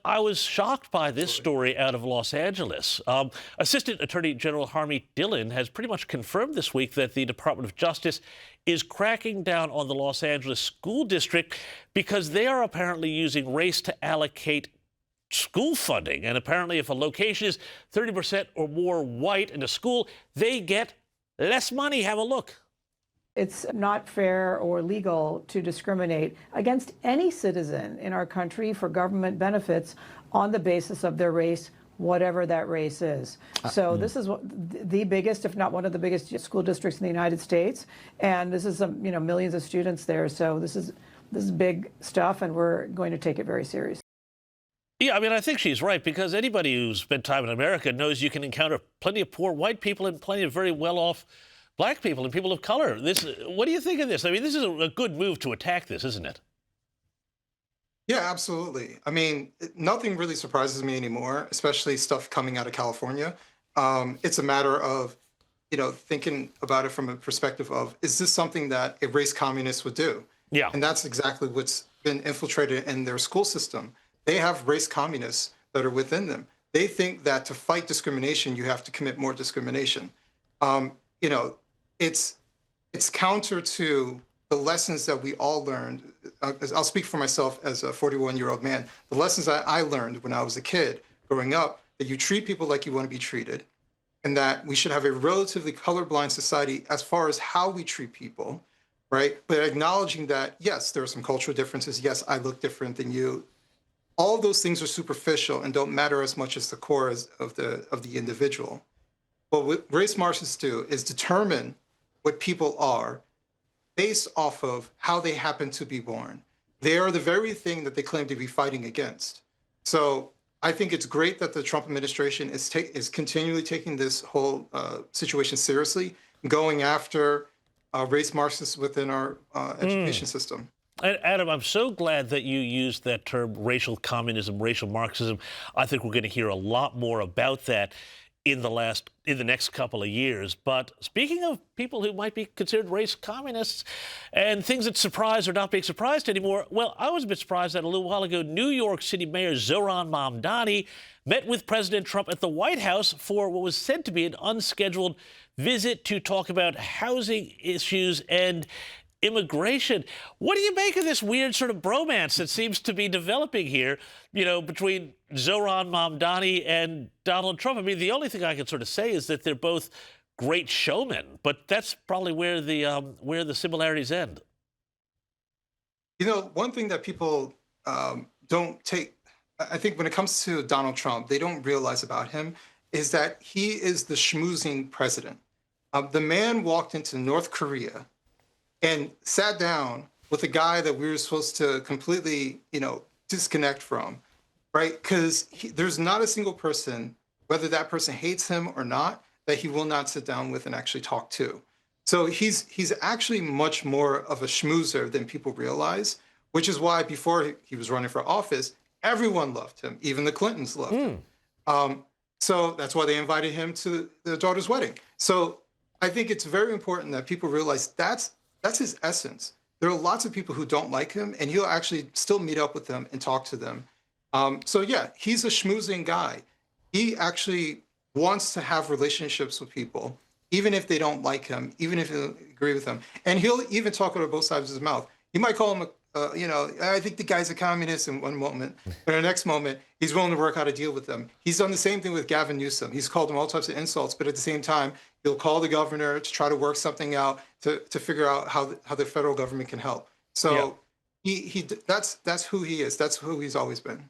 I was shocked by this story out of Los Angeles. Assistant Attorney General Harmeet Dillon has pretty much confirmed this week that the Department of Justice is cracking down on the Los Angeles school district because they are apparently using race to allocate school funding. And apparently, if a location is 30% or more white in a school, they get less money. Have a look. It's not fair or legal to discriminate against any citizen in our country for government benefits on the basis of their race, whatever that race is. So this is the biggest, if not one of the biggest school districts in the United States, and this is millions of students there. So this is big stuff, and we're going to take it very seriously. Yeah, I mean, I think she's right, because anybody who's spent time in America knows you can encounter plenty of poor white people and plenty of very well-off Black people and people of color. What do you think of this? I mean, this is a good move to attack this, isn't it? Yeah, absolutely. I mean, nothing really surprises me anymore, especially stuff coming out of California. It's a matter of, thinking about it from a perspective of, is this something that a race communist would do? Yeah. And that's exactly what's been infiltrated in their school system. They have race communists that are within them. They think that to fight discrimination, you have to commit more discrimination. It's counter to the lessons that we all learned. I'll speak for myself as a 41-year-old man. The lessons that I learned when I was a kid growing up, that you treat people like you want to be treated, and that we should have a relatively colorblind society as far as how we treat people, right? But acknowledging that, yes, there are some cultural differences. Yes, I look different than you. All of those things are superficial and don't matter as much as the core of the individual. But what race Marxists do is determine what people are based off of how they happen to be born. They are the very thing that they claim to be fighting against. So I think it's great that the Trump administration is continually taking this whole situation seriously, going after race Marxists within our education system. Adam, I'm so glad that you used that term, racial communism, racial Marxism. I think we're going to hear a lot more about that in the next couple of years. But speaking of people who might be considered race communists and things that surprise or not being surprised anymore, well, I was a bit surprised that a little while ago, New York City Mayor Zohran Mamdani met with President Trump at the White House for what was said to be an unscheduled visit to talk about housing issues and immigration. What do you make of this weird sort of bromance that seems to be developing here, between Zohran Mamdani and Donald Trump? I mean, the only thing I can sort of say is that they're both great showmen, but that's probably where the similarities end. One thing that people don't take, I think when it comes to Donald Trump, they don't realize about him is that he is the schmoozing president. The man walked into North Korea and sat down with a guy that we were supposed to completely, disconnect from, right? Because there's not a single person, whether that person hates him or not, that he will not sit down with and actually talk to. So he's actually much more of a schmoozer than people realize, which is why before he was running for office, everyone loved him. Even the Clintons loved him. So that's why they invited him to their daughter's wedding. So I think it's very important that people realize that's his essence. There are lots of people who don't like him, and he'll actually still meet up with them and talk to them. So yeah, he's a schmoozing guy. He actually wants to have relationships with people, even if they don't like him, even if they don't agree with him. And he'll even talk out of both sides of his mouth. You might call him I think the guy's a communist in one moment, but in the next moment, he's willing to work out a deal with them. He's done the same thing with Gavin Newsom. He's called him all types of insults, but at the same time, he'll call the governor to try to work something out to figure out how the federal government can help. So that's who he is. That's who he's always been.